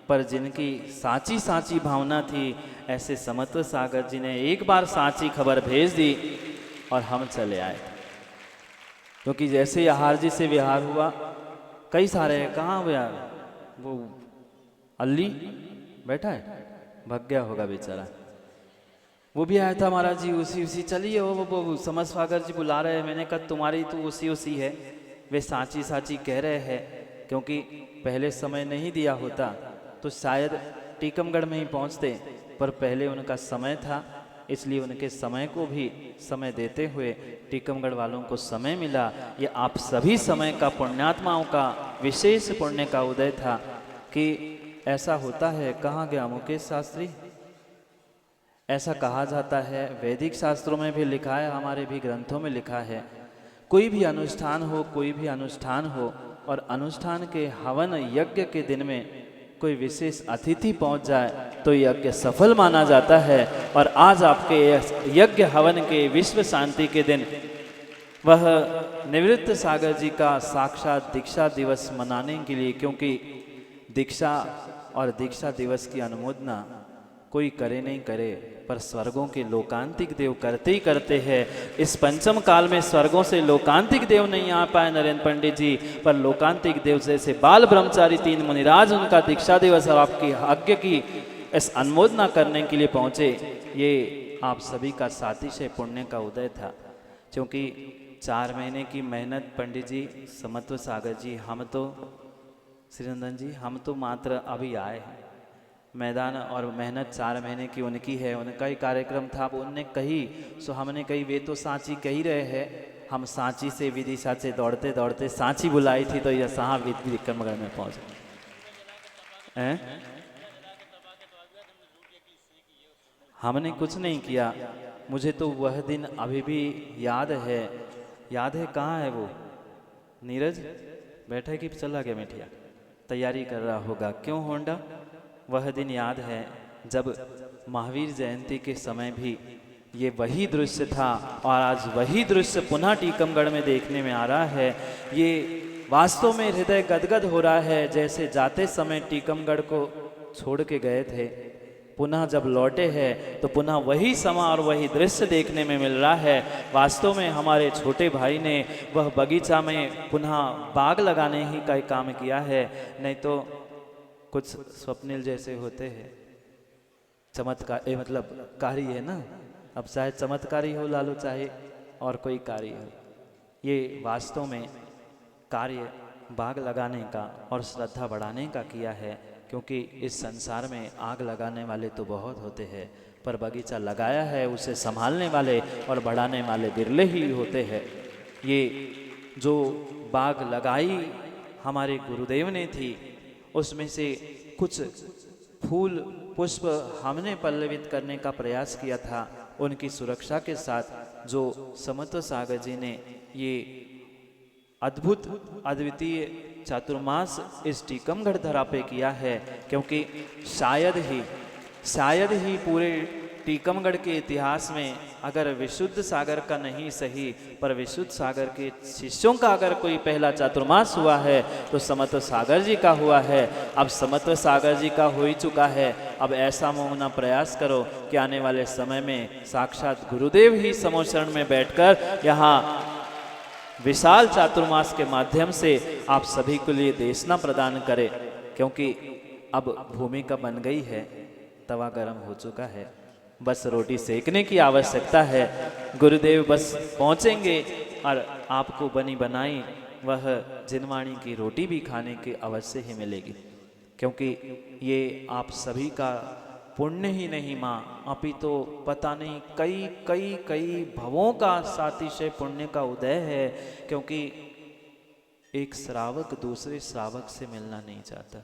पर जिनकी साची भावना थी ऐसे समत्व सागर जी ने एक बार साची खबर भेज दी और हम चले आए। क्योंकि जैसे आहार जी से विहार हुआ, कई सारे कहाँ गया वो अल्ली बैठा है, भग गया होगा बेचारा, वो भी आया था महाराज जी उसी चलिए वो समझ सागर जी बुला रहे हैं। मैंने कहा तुम्हारी तो उसी है, वे साची कह रहे हैं, क्योंकि पहले समय नहीं दिया होता तो शायद टीकमगढ़ में ही पहुंचते, पर पहले उनका समय था, इसलिए उनके समय को भी समय देते हुए टीकमगढ़ वालों को समय मिला। ये आप सभी समय का पुण्यात्माओं का विशेष पुण्य का उदय था कि ऐसा होता है। कहाँ गया मुकेश शास्त्री? ऐसा कहा जाता है, वैदिक शास्त्रों में भी लिखा है, हमारे भी ग्रंथों में लिखा है, कोई भी अनुष्ठान हो और अनुष्ठान के हवन यज्ञ के दिन में कोई विशेष अतिथि पहुंच जाए तो यज्ञ सफल माना जाता है। और आज आपके यज्ञ हवन के विश्व शांति के दिन वह निवृत्त सागर जी का साक्षात दीक्षा दिवस मनाने के लिए, क्योंकि दीक्षा और दीक्षा दिवस की अनुमोदना कोई करे नहीं करे, पर स्वर्गों के लोकांतिक देव करते ही करते हैं। इस पंचम काल में स्वर्गों से लोकांतिक देव नहीं आ पाए नरेंद्र पंडित जी, पर लोकांतिक देव जैसे बाल ब्रह्मचारी 3 मुनिराज उनका दीक्षा दिवस और आपकी यज्ञ की इस अनुमोदना करने के लिए पहुंचे। ये आप सभी का सातिशय पुण्य का उदय था, क्योंकि 4 महीने की मेहनत पंडित जी, समत्व सागर जी, हम तो श्रीनंदन जी, हम तो मात्र अभी आए हैं। मैदान और मेहनत 4 महीने की उनकी है, उनका ही कार्यक्रम था। अब उनने कही सो हमने कही, वे तो सांची कही रहे हैं, हम सांची से विदिशा से दौड़ते दौड़ते सांची बुलाई थी तो यह यहाँ टीकमगढ़ में पहुँच गए। हमने कुछ नहीं किया, मुझे तो वह दिन अभी भी याद है। कहाँ है वो नीरज? बैठा कि चला गया मिठिया? तैयारी कर रहा होगा। क्यों होंडा? वह दिन याद है जब महावीर जयंती के समय भी ये वही दृश्य था, और आज वही दृश्य पुनः टीकमगढ़ में देखने में आ रहा है। ये वास्तव में हृदय गदगद हो रहा है, जैसे जाते समय टीकमगढ़ को छोड़ के गए थे, पुनः जब लौटे हैं तो पुनः वही समा और वही दृश्य देखने में मिल रहा है। वास्तव में हमारे छोटे भाई ने वह बगीचा में पुनः बाग लगाने ही का काम किया है, नहीं तो कुछ स्वप्निल जैसे होते हैं। चमत्कार मतलब कारी है ना, अब चाहे चमत्कारी हो लालू, चाहे और कोई कार्य हो, ये वास्तव में कार्य बाग लगाने का और श्रद्धा बढ़ाने का किया है। क्योंकि इस संसार में आग लगाने वाले तो बहुत होते हैं, पर बगीचा लगाया है उसे संभालने वाले और बढ़ाने वाले बिरले ही होते हैं। ये जो बाग लगाई हमारे गुरुदेव ने थी, उसमें से कुछ फूल पुष्प हमने पल्लवित करने का प्रयास किया था, उनकी सुरक्षा के साथ जो समत्व सागर जी ने ये अद्भुत अद्वितीय चातुर्मास इस टीकमगढ़ धरा पे किया है, क्योंकि शायद ही पूरे टीकमगढ़ के इतिहास में अगर विशुद्ध सागर का नहीं सही पर विशुद्ध सागर के शिष्यों का अगर कोई पहला चातुर्मास हुआ है तो समत्व सागर जी का हुआ है। अब समत्व सागर जी का हो ही चुका है, अब ऐसा मोहना प्रयास करो कि आने वाले समय में साक्षात गुरुदेव ही समोचरण में बैठकर यहाँ विशाल चातुर्मास के माध्यम से आप सभी के लिए देशना प्रदान करें, क्योंकि अब भूमिका बन गई है, तवा गर्म हो चुका है, बस रोटी सेकने की आवश्यकता है। गुरुदेव बस पहुंचेंगे और आपको बनी बनाई वह जिनवाणी की रोटी भी खाने की अवश्य ही मिलेगी, क्योंकि ये आप सभी का पुण्य ही नहीं माँ, अभी तो पता नहीं कई कई कई भवों का सातिशय पुण्य का उदय है, क्योंकि एक श्रावक दूसरे श्रावक से मिलना नहीं चाहता,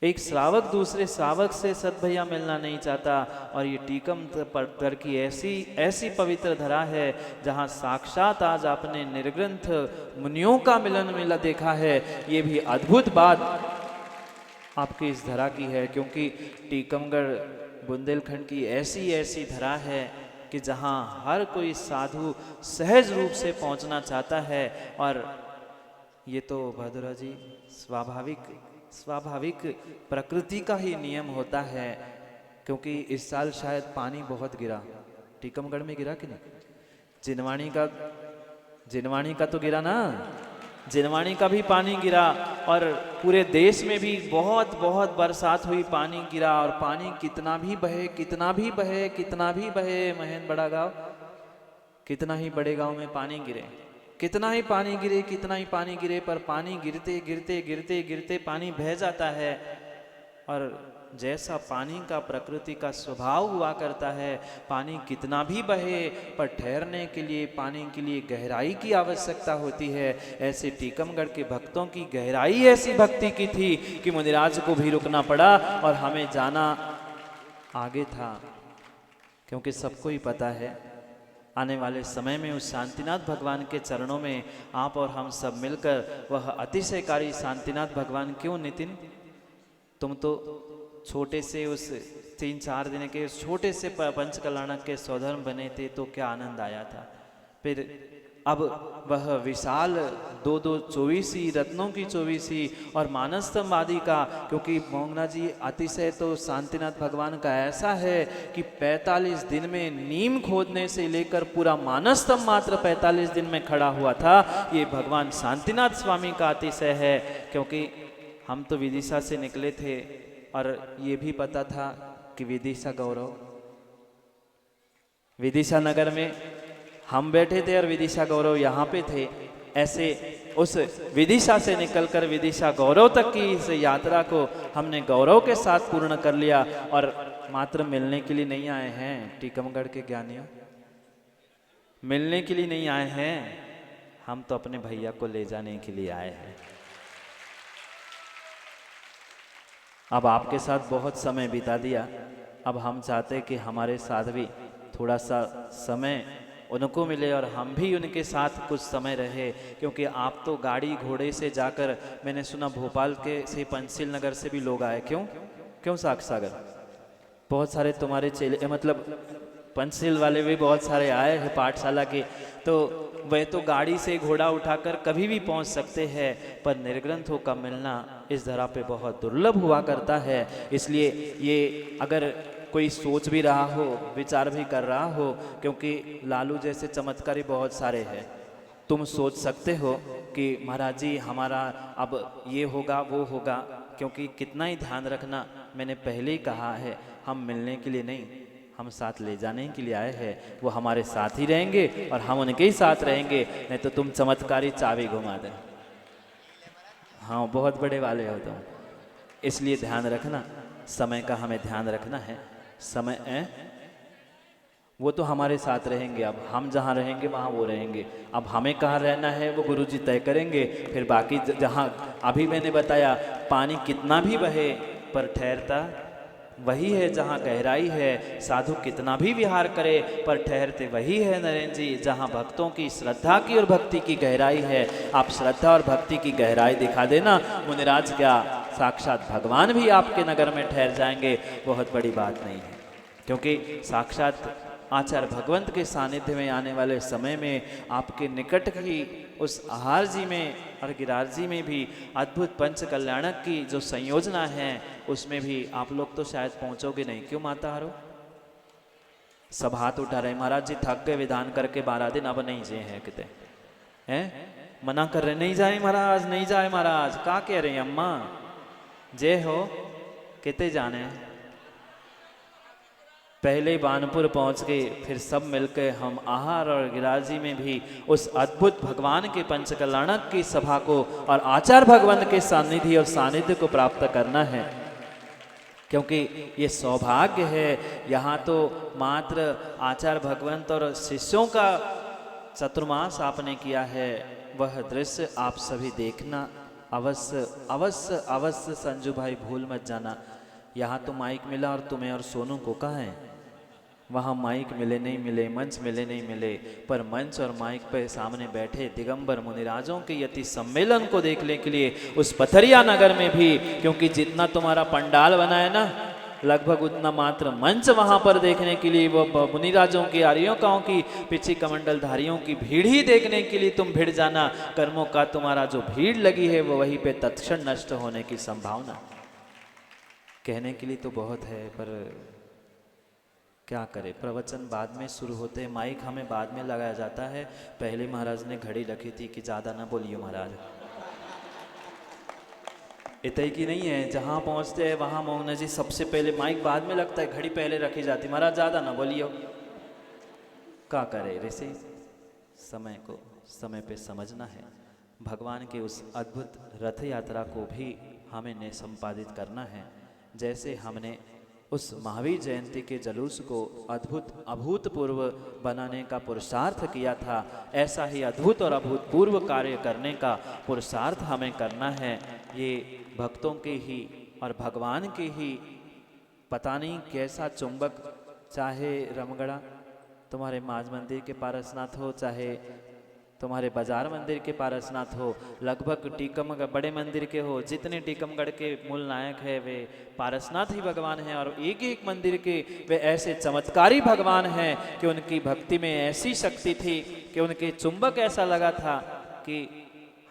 एक श्रावक दूसरे श्रावक से सद्भैया मिलना नहीं चाहता। और ये टीकमगढ़ की ऐसी पवित्र धरा है जहाँ साक्षात आज आपने निर्ग्रंथ मुनियों का मिलन मिला देखा है। ये भी अद्भुत बात आपकी इस धरा की है, क्योंकि टीकमगढ़ बुंदेलखंड की ऐसी धरा है कि जहाँ हर कोई साधु सहज रूप से पहुँचना चाहता है। और ये तो भद्रा जी स्वाभाविक प्रकृति का ही नियम होता है, क्योंकि इस साल शायद पानी बहुत गिरा, टीकमगढ़ में गिरा कि नहीं? जिनवाणी का तो गिरा ना, जिनवाणी का भी पानी गिरा और पूरे देश में भी बहुत बहुत बरसात हुई, पानी गिरा। और पानी कितना भी बहे महेंद्र बड़ा गांव, कितना ही बड़े गांव में पानी गिरे, कितना ही पानी गिरे, पर पानी गिरते पानी बह जाता है। और जैसा पानी का प्रकृति का स्वभाव हुआ करता है, पानी कितना भी बहे पर ठहरने के लिए पानी के लिए गहराई की आवश्यकता होती है। ऐसे टीकमगढ़ के भक्तों की गहराई ऐसी भक्ति की थी कि मुनिराज को भी रुकना पड़ा और हमें जाना आगे था, क्योंकि सबको ही पता है आने वाले समय में उस शांतिनाथ भगवान के चरणों में आप और हम सब मिलकर वह अतिशयकारी शांतिनाथ भगवान, क्यों नितिन, तुम तो छोटे से उस 3-4 दिन के छोटे से पंचकल्याणक के सौधर्म बने थे तो क्या आनंद आया था। फिर अब वह विशाल 2-2 चौबीसी रत्नों की चौबीसी और मानस स्तंभ आदि का, क्योंकि मोंगना जी अतिशय तो शांतिनाथ भगवान का ऐसा है कि 45 दिन में नीम खोदने से लेकर पूरा मानस स्तंभ मात्र 45 दिन में खड़ा हुआ था। ये भगवान शांतिनाथ स्वामी का अतिशय है, क्योंकि हम तो विदिशा से निकले थे और ये भी पता था कि विदिशा गौरव, विदिशा नगर में हम बैठे थे और विदिशा गौरव यहाँ पे थे। ऐसे उस विदिशा से निकलकर विदिशा गौरव तक की इस यात्रा को हमने गौरव के साथ पूर्ण कर लिया। और मात्र मिलने के लिए नहीं आए हैं टीकमगढ़ के ज्ञानियों, मिलने के लिए नहीं आए हैं, हम तो अपने भैया को ले जाने के लिए आए हैं। अब आपके साथ बहुत समय बिता दिया, अब हम चाहते कि हमारे साथ भी थोड़ा सा समय उनको मिले और हम भी उनके साथ कुछ समय रहे, क्योंकि आप तो गाड़ी घोड़े से जाकर, मैंने सुना भोपाल के से पंचशील नगर से भी लोग आए, क्यों सागर बहुत सारे तुम्हारे चेले, मतलब पंचशील वाले भी बहुत सारे आए हैं पाठशाला के, तो वह तो गाड़ी से घोड़ा उठाकर कभी भी पहुंच सकते हैं, पर निर्ग्रंथों का मिलना इस धरा पे बहुत दुर्लभ हुआ करता है। इसलिए ये अगर कोई सोच भी रहा हो, विचार भी कर रहा हो, क्योंकि लालू जैसे चमत्कारी बहुत सारे हैं, तुम सोच सकते हो कि महाराज जी हमारा अब ये होगा वो होगा, क्योंकि कितना ही ध्यान रखना, मैंने पहले ही कहा है, हम मिलने के लिए नहीं, हम साथ ले जाने के लिए आए हैं। वो हमारे साथ ही रहेंगे और हम उनके ही साथ रहेंगे, नहीं तो तुम चमत्कारी चाबी घुमा दें। हाँ, बहुत बड़े वाले हो तुम, इसलिए ध्यान रखना, समय का हमें ध्यान रखना है। समय वो तो हमारे साथ रहेंगे, अब हम जहाँ रहेंगे वहाँ वो रहेंगे, अब हमें कहाँ रहना है वो गुरुजी तय करेंगे। फिर बाकी जहाँ अभी मैंने बताया, पानी कितना भी बहे पर ठहरता वही है जहाँ गहराई है। साधु कितना भी विहार करे पर ठहरते वही है नरेंद्र जी जहाँ भक्तों की श्रद्धा की और भक्ति की गहराई है। आप श्रद्धा और भक्ति की गहराई दिखा देना, मुनिराज क्या साक्षात भगवान भी आपके नगर में ठहर जाएंगे, बहुत बड़ी बात नहीं है। क्योंकि साक्षात आचार्य भगवंत के सानिध्य में आने वाले समय में आपके निकट की उस आहार जी में और गिरार जी में भी अद्भुत पंच कल्याणक की जो संयोजना है उसमें भी आप लोग तो शायद पहुंचोगे नहीं। क्यों माता हरो? सब हाथ उठा रहे, महाराज जी थक गए विधान करके 12 दिन, अब नहीं जे हैं किते हैं, मना कर रहे, नहीं जाए महाराज, नहीं जाए महाराज। का कह रहे हैं अम्मा? जय हो, किते जाने? पहले बानपुर पहुंच गए, फिर सब मिलकर हम आहार और गिराजी में भी उस अद्भुत भगवान के पंचकल्याणक की सभा को और आचार्य भगवान के सानिध्य और सानिध्य को प्राप्त करना है। क्योंकि ये सौभाग्य है, यहाँ तो मात्र आचार्य भगवंत और शिष्यों का चतुर्मास आपने किया है, वह दृश्य आप सभी देखना अवश्य अवश्य अवश्य। संजू भाई भूल मत जाना, यहाँ तो माइक मिला और तुम्हें और सोनू को कहाँ है? वहाँ माइक मिले नहीं मिले, मंच मिले नहीं मिले, पर मंच और माइक पे सामने बैठे दिगंबर मुनिराजों के यति सम्मेलन को देखने के लिए उस पथरिया नगर में भी, क्योंकि जितना तुम्हारा पंडाल बना है ना लगभग उतना मात्र मंच वहाँ पर देखने के लिए वो मुनिराजों की आर्यों की पिछी कमंडलधारियों की भीड़ ही देखने के लिए तुम भिड़ जाना। कर्मों का तुम्हारा जो भीड़ लगी है वो वहीं पे तत्क्षण नष्ट होने की संभावना। कहने के लिए तो बहुत है पर क्या करें, प्रवचन बाद में शुरू होते हैं, माइक हमें बाद में लगाया जाता है। पहले महाराज ने घड़ी रखी थी कि ज़्यादा ना बोलियो महाराज, इतने की नहीं है। जहाँ पहुँचते हैं वहाँ मोहन जी सबसे पहले माइक बाद में लगता है, घड़ी पहले रखी जाती, महाराज ज़्यादा ना बोलियो। क्या करे ऋषि, समय को समय पे समझना है। भगवान के उस अद्भुत रथ यात्रा को भी हमें ने संपादित करना है। जैसे हमने उस महावीर जयंती के जुलूस को अद्भुत अभूतपूर्व बनाने का पुरुषार्थ किया था, ऐसा ही अद्भुत और अभूतपूर्व कार्य करने का पुरुषार्थ हमें करना है। ये भक्तों के ही और भगवान के ही पता नहीं कैसा चुंबक, चाहे रमगढ़ा तुम्हारे माज मंदिर के पारसनाथ हो, चाहे तुम्हारे बाजार मंदिर के पारसनाथ हो, लगभग टीकमगढ़ बड़े मंदिर के हो, जितने टीकमगढ़ के मूल नायक है वे पारसनाथ ही भगवान हैं। और एक एक मंदिर के वे ऐसे चमत्कारी भगवान हैं कि उनकी भक्ति में ऐसी शक्ति थी कि उनके चुंबक ऐसा लगा था कि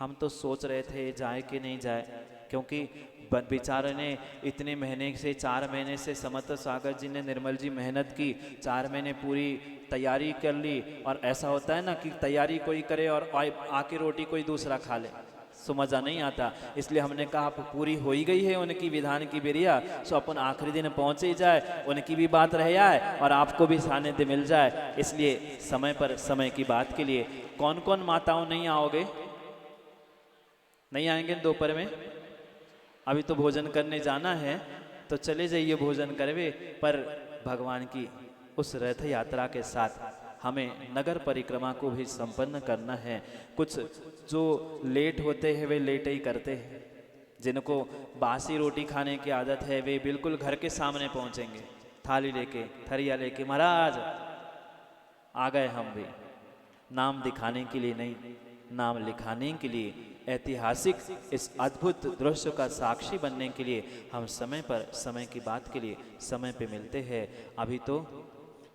हम तो सोच रहे थे जाए कि नहीं जाए, क्योंकि बेचारे ने इतने महीने से 4 महीने से समर्थ सागर जी ने निर्मल जी मेहनत की, 4 महीने पूरी तैयारी कर ली। और ऐसा होता है ना कि तैयारी कोई करे और आके रोटी कोई दूसरा खा ले, सो मज़ा नहीं आता। इसलिए हमने कहा पूरी हो ही गई है उनकी विधान की बेरिया, सो अपन आखिरी दिन पहुँच ही जाए, उनकी भी बात रह जाए और आपको भी सानिध्य मिल जाए। इसलिए समय पर समय की बात के लिए कौन कौन माताओं नहीं आओगे? नहीं आएंगे दोपहर में? अभी तो भोजन करने जाना है तो चले जाइए भोजन करवे, पर भगवान की उस रथ यात्रा के साथ हमें नगर परिक्रमा को भी संपन्न करना है। कुछ जो लेट होते हैं वे लेट ही करते हैं, जिनको बासी रोटी खाने की आदत है वे बिल्कुल घर के सामने पहुंचेंगे, थाली लेके थरिया लेके, महाराज आ गए हम भी। नाम दिखाने के लिए नहीं, नाम लिखाने के लिए, ऐतिहासिक इस अद्भुत दृश्य का साक्षी बनने के लिए हम समय पर समय की बात के लिए समय पे मिलते हैं।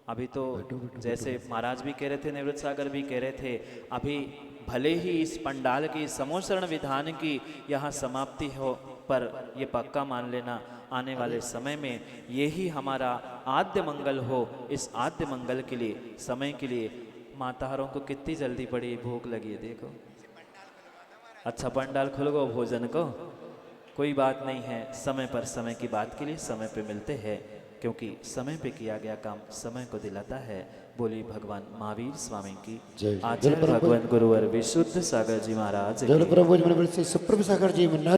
अभी तो जैसे महाराज भी कह रहे थे, निवृत्त सागर भी कह रहे थे, अभी भले ही इस पंडाल की समोसरण विधान की यहाँ समाप्ति हो, पर ये पक्का मान लेना आने वाले समय में यही हमारा आद्य मंगल हो। इस आद्य मंगल के लिए समय के लिए माताहरों को कितनी जल्दी बड़ी भूख लगी है, देखो। अच्छा पंडाल खुल गो भोजन को, कोई बात नहीं है, समय पर समय की बात के लिए समय पे मिलते हैं, क्योंकि समय पे किया गया काम समय को दिलाता है। बोली भगवान महावीर स्वामी की जय। आचार्य भगवान गुरुवर विशुद्ध सागर जी महाराज जल प्रभु जी सुप्रभ सागर जी